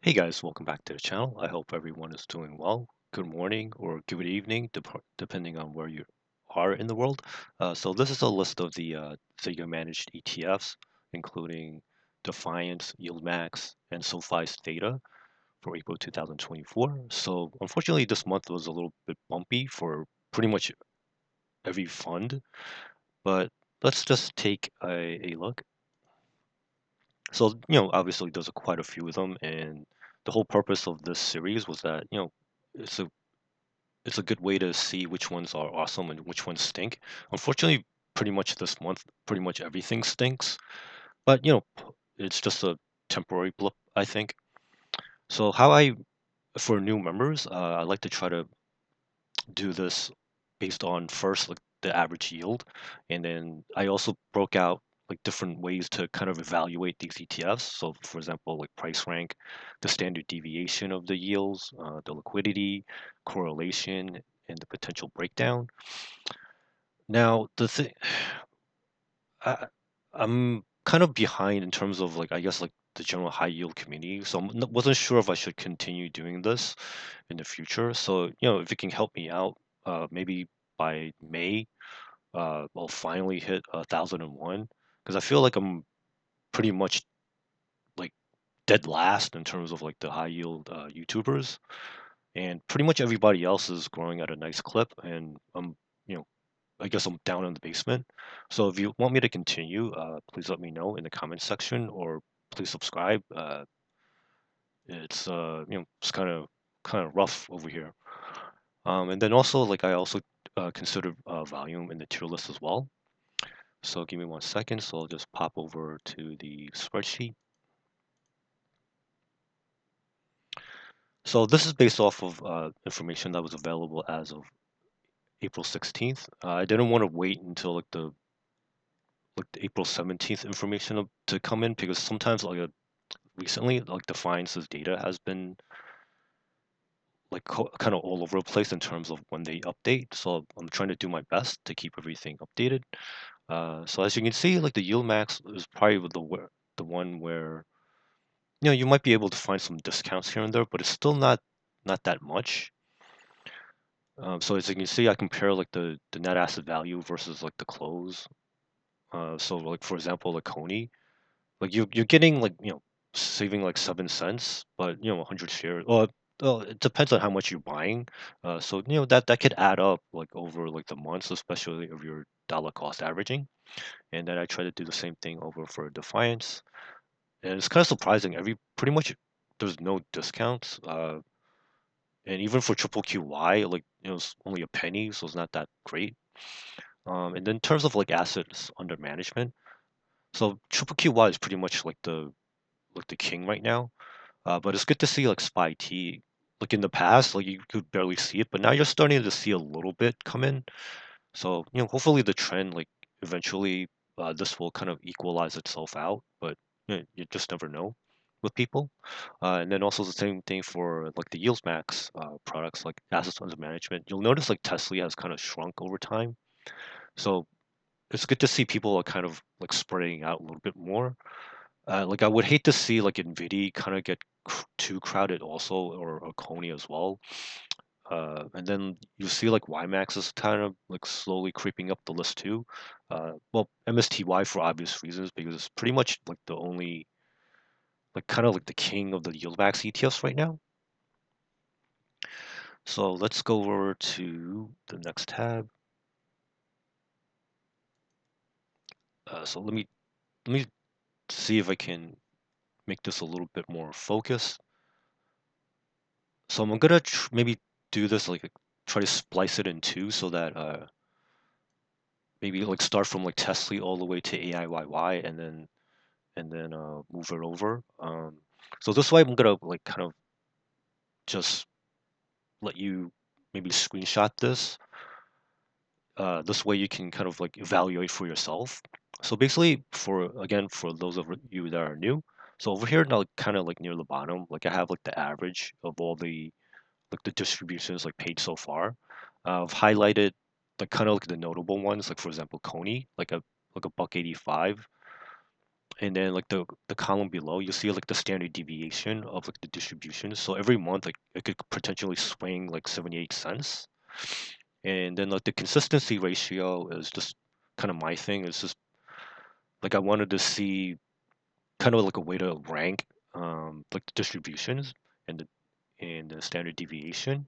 Hey guys, welcome back to the channel. I hope everyone is doing well. Good morning or good evening, depending on where you are in the world. So this is a list of the Zega managed ETFs, including Defiance YieldMax and SOFI's data for April 2024. So unfortunately, this month was a little bit bumpy for pretty much every fund, but let's just take a look. So, obviously there's quite a few of them, and the whole purpose of this series was that, it's a it's a good way to see which ones are awesome and which ones stink. Unfortunately, pretty much this month, pretty much everything stinks, but it's just a temporary blip, I think. So for new members, I like to try to do this based on first like the average yield, and then I also broke out like different ways to kind of evaluate these ETFs. So for example, like price rank, the standard deviation of the yields, the liquidity, correlation, and the potential breakdown. Now the thing, I, I'm kind of behind in terms of like I guess like the general high yield community, so wasn't sure if I should continue doing this in the future. So if it can help me out, maybe by May, I'll finally hit 1,001, because I feel like I'm pretty much like dead last in terms of like the high yield YouTubers, and pretty much everybody else is growing at a nice clip, and you know I guess I'm down in the basement. So if you want me to continue, please let me know in the comments section, or please subscribe. It's kind of rough over here. And then also like I also consider volume in the tier list as well. So give me 1 second. So I'll just pop over to the spreadsheet. So this is based off of information that was available as of April 16th. I didn't want to wait until like the April 17th information to come in, because sometimes recently like Defiance's data has been like kind of all over the place in terms of when they update. So I'm trying to do my best to keep everything updated. So as you can see, like the YieldMax is probably the one where you might be able to find some discounts here and there, but it's still not that much. So as you can see, I compare like the net asset value versus like the close. So like for example, the CONY, like you're getting like saving like 7 cents, but 100 shares. Well, it depends on how much you're buying. So that could add up like over like the months, especially if you're dollar cost averaging. And then I try to do the same thing over for Defiance. And it's kind of surprising. Pretty much there's no discounts. And even for triple QY, like it's only a penny, so it's not that great. And then in terms of like assets under management, so triple QY is pretty much like the king right now. But it's good to see like SPYT. Like in the past, like you could barely see it, but now you're starting to see a little bit come in. So hopefully the trend like eventually this will kind of equalize itself out. But you just never know with people. And then also the same thing for like the YieldMax products like assets under management. You'll notice like TSLY has kind of shrunk over time. So it's good to see people are kind of like spreading out a little bit more. Like I would hate to see like NVIDIA kind of get too crowded also, or CONY as well. And then you see like YMAX is kind of like slowly creeping up the list too. Well, MSTY for obvious reasons, because it's pretty much like the only like kind of like the king of the YieldMax ETFs right now. So let's go over to the next tab. So let me see if I can make this a little bit more focused. So I'm gonna maybe do this like try to splice it in two, so that maybe like start from like TSLY all the way to AIYY, and then move it over. So this way I'm gonna like kind of just let you maybe screenshot this. This way you can kind of like evaluate for yourself. So basically, for those of you that are new, so over here now, kind of like near the bottom, like I have like the average of all the like the distributions like paid so far. I've highlighted the kind of like the notable ones, like for example, CONY, like a buck 85. and then like the column below, you see like the standard deviation of like the distribution. So every month, like it could potentially swing like 78 cents. And then like the consistency ratio is just kind of my thing. It's just like I wanted to see kind of like a way to rank like the distributions and the standard deviation.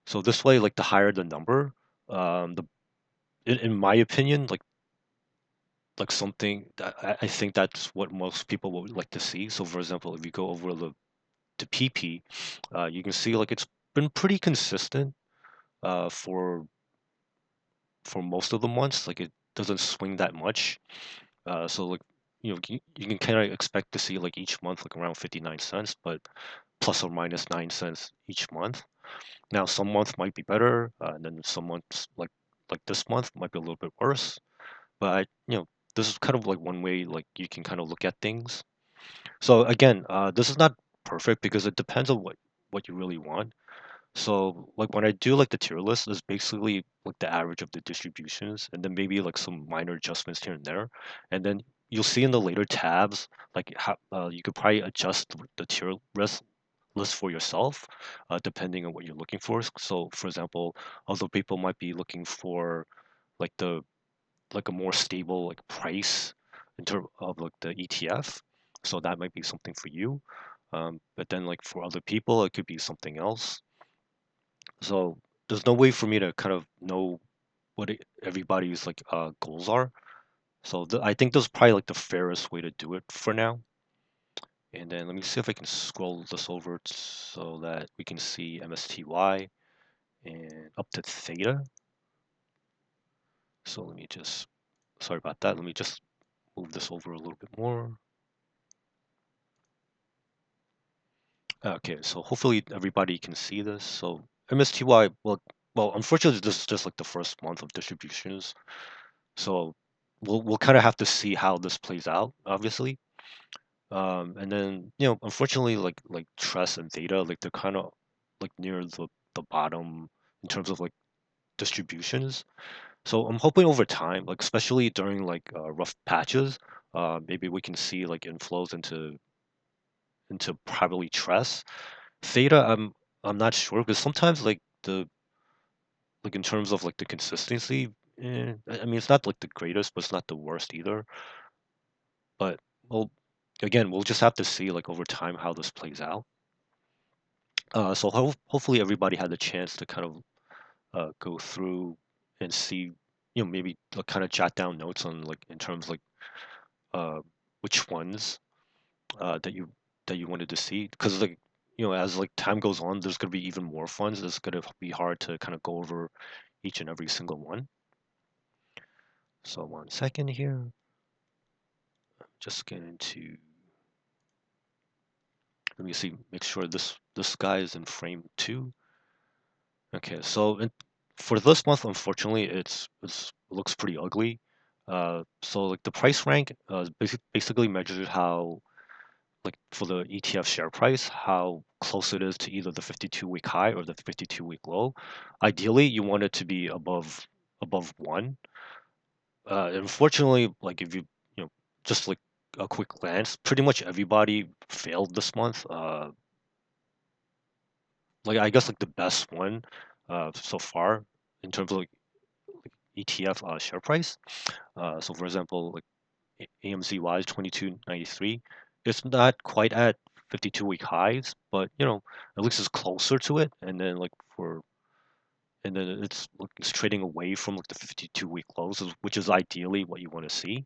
So this way, like the higher the number, the in my opinion, like something that I think that's what most people would like to see. So for example, if you go over the PP, you can see like it's been pretty consistent for most of the months. Like it doesn't swing that much. So like you can kind of expect to see like each month like around 59 cents, but plus or minus 9 cents each month. Now some months might be better, and then some months like this month might be a little bit worse. But this is kind of like one way like you can kind of look at things. So again, this is not perfect because it depends on what you really want. So like when I do like the tier list, it's basically like the average of the distributions and then maybe like some minor adjustments here and there. And then you'll see in the later tabs like how you could probably adjust the tier list for yourself, depending on what you're looking for. So for example, other people might be looking for like the like a more stable like price in terms of like the ETF. So that might be something for you. But then like for other people, it could be something else. So there's no way for me to kind of know what everybody's like goals are. So I think this is probably like the fairest way to do it for now. And then let me see if I can scroll this over so that we can see MSTY and up to theta. So let me just, sorry about that. Let me just move this over a little bit more. Okay, so hopefully everybody can see this. So MSTY, well, unfortunately, this is just like the first month of distributions. So we'll kind of have to see how this plays out, obviously. And then unfortunately, like Tress and Theta, like they're kind of like near the bottom in terms of like distributions. So I'm hoping over time, like especially during like rough patches, maybe we can see like inflows into probably Tress. Theta, I'm not sure because sometimes like the like in terms of like the consistency, I mean it's not like the greatest, but it's not the worst either. But well, again, we'll just have to see like over time how this plays out. So hopefully everybody had the chance to kind of go through and see, maybe kind of jot down notes on like in terms like uh, which ones that you wanted to see, because like as like time goes on, there's gonna be even more funds. It's gonna be hard to kind of go over each and every single one. So 1 second here, just get into. Let me see, make sure this guy is in frame 2. Okay, so for this month, unfortunately, it looks pretty ugly. So like the price rank basically measures how like for the ETF share price, how close it is to either the 52-week high or the 52-week low. Ideally, you want it to be above 1. Unfortunately, like if you know just like a quick glance, pretty much everybody failed this month. Like I guess like the best one so far in terms of like ETF share price. So for example, like AMZY is 22.93. It's not quite at 52-week highs, but at least it's closer to it. And then it's trading away from like the 52-week lows, which is ideally what you want to see.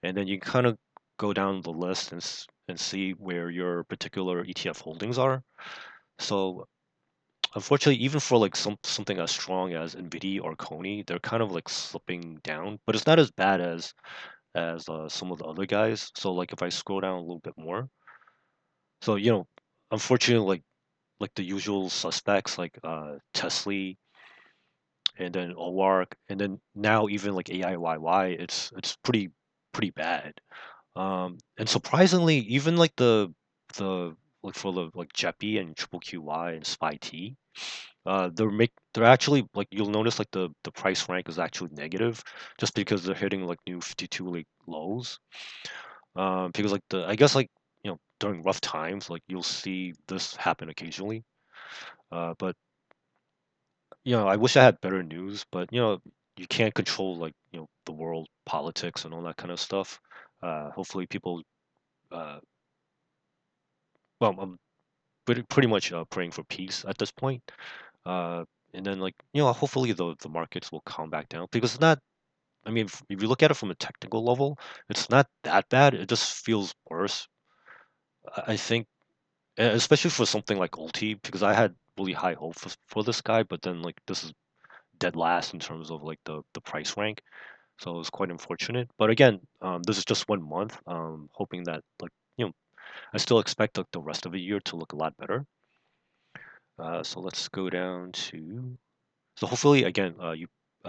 And then you kind of go down the list and see where your particular ETF holdings are. So unfortunately, even for like something as strong as NVIDIA or CONY, they're kind of like slipping down, but it's not as bad as some of the other guys. So like if I scroll down a little bit more, so unfortunately, like the usual suspects like TSLY and then OARK and then now even like AIYY, it's pretty bad. And surprisingly, even like the like for the like JEPY and QQQY and SPYT, they're actually like you'll notice like the price rank is actually negative just because they're hitting like new 52-week lows. Because like I guess like during rough times like you'll see this happen occasionally. But I wish I had better news, but you can't control like the world politics and all that kind of stuff. Hopefully people uh well I'm pretty much praying for peace at this point. Uh, and then like hopefully the markets will calm back down because it's not. I mean, if you look at it from a technical level, it's not that bad. It just feels worse. I think, especially for something like ULTY, because I had really high hope for this guy, but then like this is dead last in terms of like the price rank, so it was quite unfortunate. But again, this is just 1 month. Hoping that like I still expect like the rest of the year to look a lot better. So let's go down to. So hopefully, again, you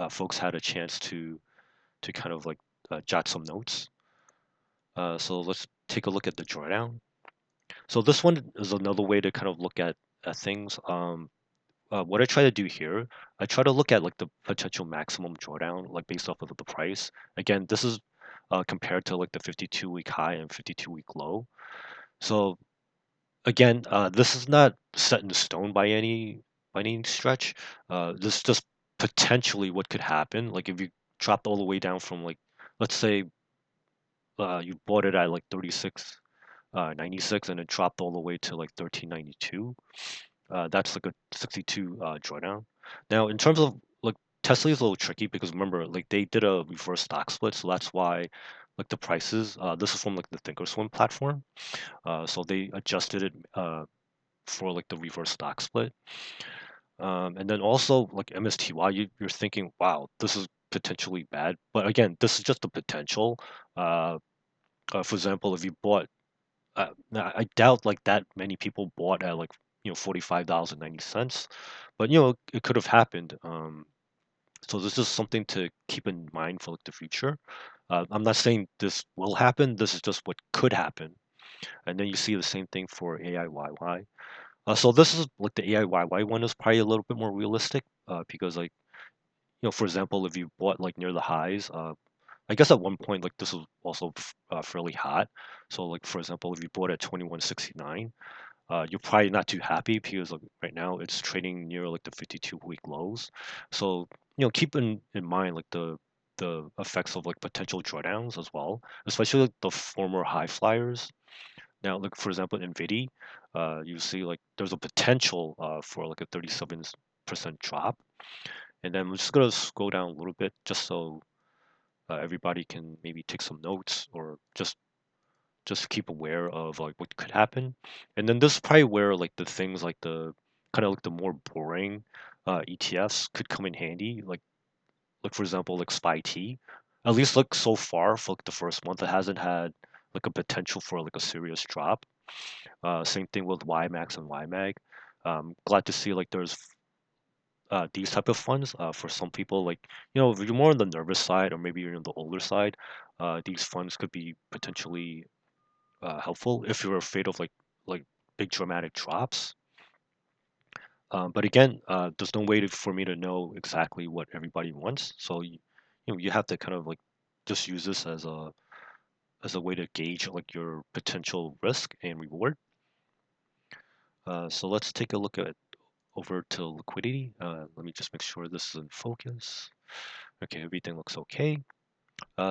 folks had a chance to kind of like jot some notes. So let's take a look at the drawdown. So this one is another way to kind of look at things. What I try to do here, I try to look at like the potential maximum drawdown, like based off of the price. Again, this is compared to like the 52-week high and 52-week low. So again, this is not set in stone by any stretch. This is just potentially what could happen. Like if you dropped all the way down from like, let's say, you bought it at like 36.96 and it dropped all the way to like 13.92. That's like a 62 drawdown. Now, in terms of like Tesla is a little tricky because remember, like they did a reverse stock split, so that's why like the prices. This is from like the Thinkorswim platform. So they adjusted it for like the reverse stock split. And then also like MSTY, you're thinking, wow, this is potentially bad. But again, this is just the potential. Uh, for example, if you bought, now, I doubt like that many people bought at like $45.90, but it could have happened. So this is something to keep in mind for like the future. I'm not saying this will happen. This is just what could happen. And then you see the same thing for AIYY. So this is like the AIYY one is probably a little bit more realistic because like for example, if you bought like near the highs, I guess at one point like this was also fairly hot. So like for example, if you bought at 21.69, you're probably not too happy because like right now it's trading near like the 52-week lows. So keep in mind like the effects of like potential drawdowns as well, especially like the former high flyers. Now, like for example, NVIDIA, you see like there's a potential for like a 37% drop. And then we're just gonna scroll down a little bit just so everybody can maybe take some notes or just keep aware of like what could happen. And then this is probably where like the things like the kind of like the more boring ETFs could come in handy. Like for example, like SPYT. At least like so far for like the first month, it hasn't had like a potential for like a serious drop. Same thing with YMAX and YMAG. Glad to see like there's these type of funds for some people like if you're more on the nervous side or maybe you're on the older side, these funds could be potentially helpful if you're afraid of like big dramatic drops. But again, there's no way for me to know exactly what everybody wants, so you have to kind of like just use this as a way to gauge like your potential risk and reward. So let's take a look at over to liquidity. Let me just make sure this is in focus. Okay, everything looks okay.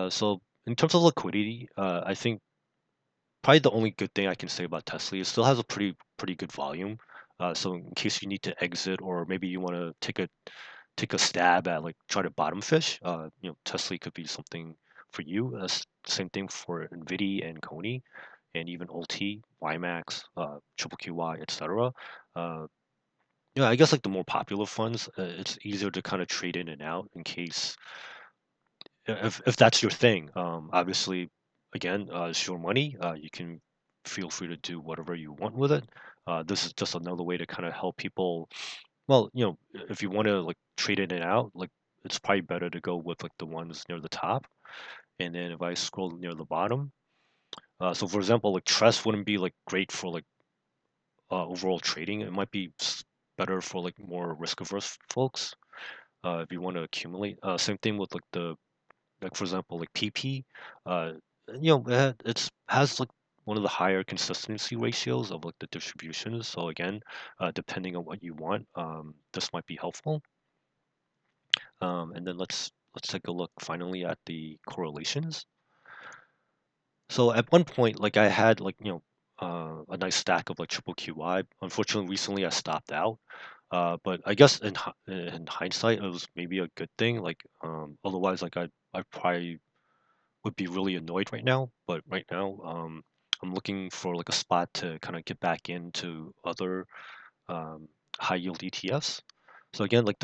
So in terms of liquidity, I think probably the only good thing I can say about Tesla is it still has a pretty good volume. So in case you need to exit or maybe you want to take a stab at like try to bottom fish, Tesla could be something for you. Same thing for NVIDIA and CONY, and even ULTY, YMAX, QQQY, etc. Uh, I guess like the more popular funds, it's easier to kind of trade in and out in case if that's your thing. Obviously, again, it's your money. You can feel free to do whatever you want with it. This is just another way to kind of help people. Well, if you want to like trade in and out, like it's probably better to go with like the ones near the top. And then if I scroll near the bottom, so for example, like Trust wouldn't be like great for like overall trading. It might be better for like more risk averse folks. If you want to accumulate. Same thing with like for example like PP. Uh, it's has like one of the higher consistency ratios of like the distributions. So again, depending on what you want, this might be helpful. And then let's take a look finally at the correlations. So at one point, like I had like a nice stack of like triple QY. Unfortunately, recently I stopped out. But I guess in hindsight, it was maybe a good thing. Like otherwise, like I probably would be really annoyed right now. But right now, I'm looking for like a spot to kind of get back into other um, high yield ETFs. So again, like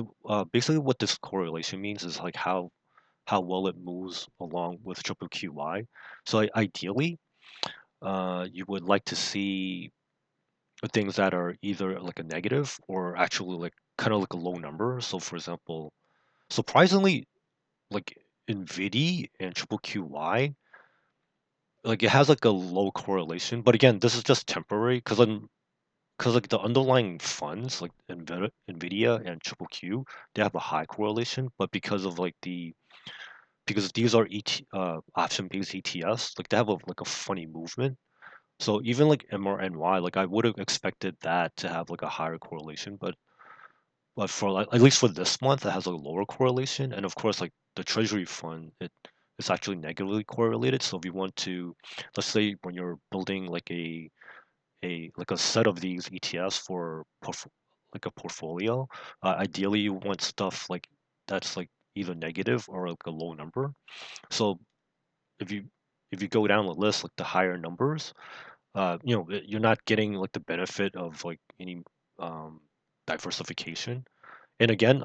basically what this correlation means is like how well it moves along with triple QY. So ideally, you would like to see things that are either like a negative or actually like kind of like a low number. So for example, surprisingly, like NVIDIA and triple QY, like it has like a low correlation. But again, this is just temporary because like the underlying funds like NVIDIA and triple Q, they have a high correlation. But because of like because these are option-based ETFs, like they have like a funny movement. So even like MRNY, like I would have expected that to have like a higher correlation, but for like at least for this month, it has a lower correlation. And of course, like the Treasury fund, it's actually negatively correlated. So if you want to, let's say when you're building like a set of these ETFs for like a portfolio, ideally you want stuff like that's like either negative or like a low number. So if you if you go down the list, like the higher numbers, you're not getting like the benefit of like any um, diversification. And again,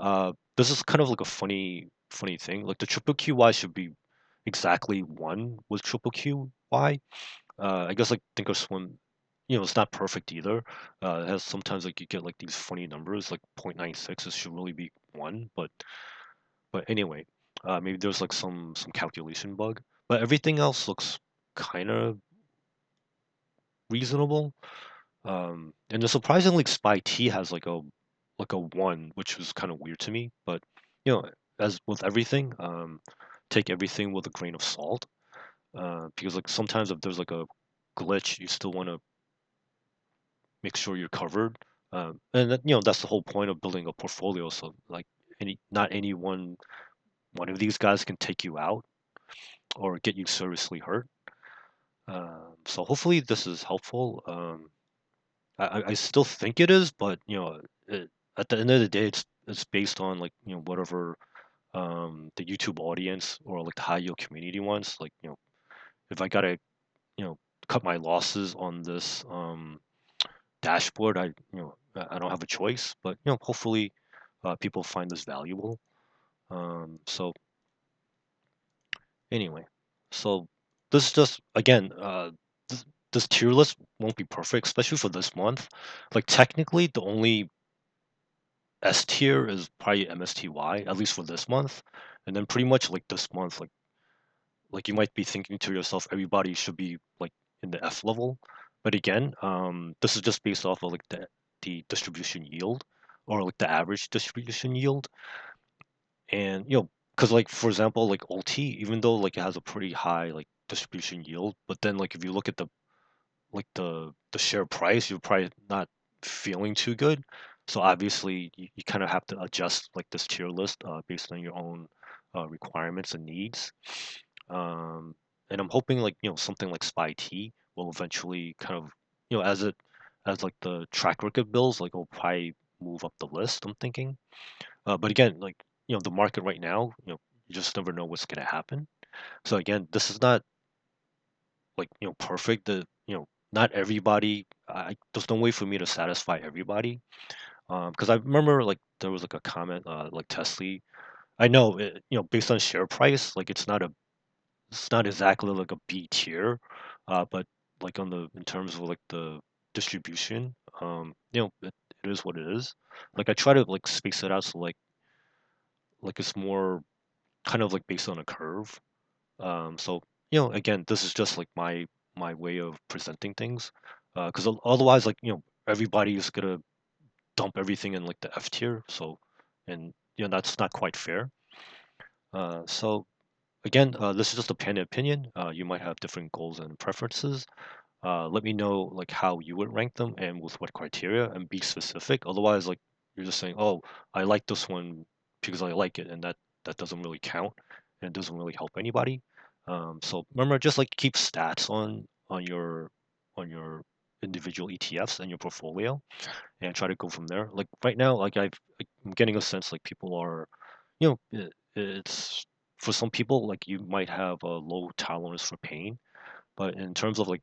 this is kind of like a funny thing. Like the triple QY should be exactly one with triple QY. I guess like think of swim. It's not perfect either. It has sometimes like you get like these funny numbers like 0.96. It should really be one, but anyway, maybe there's like some calculation bug. But everything else looks kind of reasonable. And the surprisingly, SPYT has like a one, which was kind of weird to me. But you know, as with everything, take everything with a grain of salt. Because like sometimes if there's like a glitch, you still want to make sure you're covered. And that, that's the whole point of building a portfolio. So like not any one of these guys can take you out or get you seriously hurt. So hopefully this is helpful. I still think it is, but at the end of the day, it's based on like whatever the YouTube audience or like the high yield community wants. Like if I gotta you know cut my losses on this dashboard, I don't have a choice. But hopefully people find this valuable. So anyway, so this is just again this tier list won't be perfect, especially for this month. Like technically, the only S tier is probably MSTY, at least for this month. And then pretty much like this month, like you might be thinking to yourself, everybody should be like in the F level. But again, this is just based off of like the distribution yield or like the average distribution yield. And because like for example, like OLTY, even though like it has a pretty high like distribution yield, but then like if you look at the share price, you're probably not feeling too good. So obviously, you kind of have to adjust like this tier list based on your own requirements and needs. Um, and I'm hoping like something like SPYT will eventually kind of as like the track record builds, like it'll probably move up the list. I'm thinking. But again, like the market right now, you just never know what's gonna happen. So again, this is not like perfect. Not everybody. There's no way for me to satisfy everybody. Because I remember like there was like a comment like Tesla. I know it, based on share price, like it's not exactly like a B tier, but like on the in terms of like the distribution, it is what it is. Like I try to like space it out so like it's more kind of like based on a curve. So again, this is just like my way of presenting things, because otherwise, like everybody is gonna dump everything in like the F tier. So, and that's not quite fair. So again, this is just a Panda opinion. You might have different goals and preferences. Let me know like how you would rank them and with what criteria, and be specific. Otherwise, like you're just saying, oh, I like this one because I like it, and that doesn't really count and it doesn't really help anybody. So remember, just like keep stats on your individual ETFs and your portfolio, and try to go from there. Like right now, I'm getting a sense like people are, it's for some people like you might have a low tolerance for pain, but in terms of like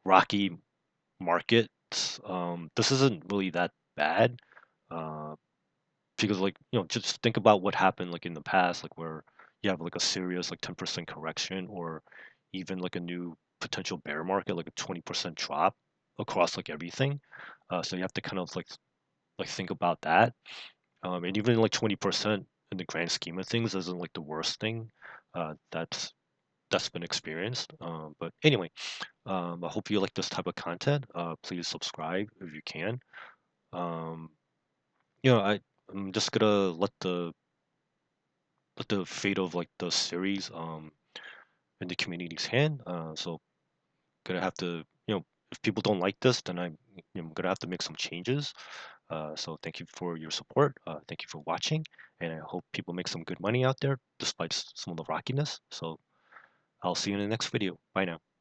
rocky markets, this isn't really that bad, uh, because like just think about what happened like in the past, like where you have like a serious like 10% correction, or even like a new potential bear market, like a 20% drop across like everything. So you have to kind of like think about that. And even like 20% in the grand scheme of things isn't like the worst thing that's been experienced. But anyway, I hope you like this type of content. Please subscribe if you can. Um, I'm just gonna let the fate of like the series in the community's hand. So gonna have to, if people don't like this, then I'm gonna have to make some changes. So thank you for your support. Thank you for watching, and I hope people make some good money out there despite some of the rockiness. So I'll see you in the next video. Bye now.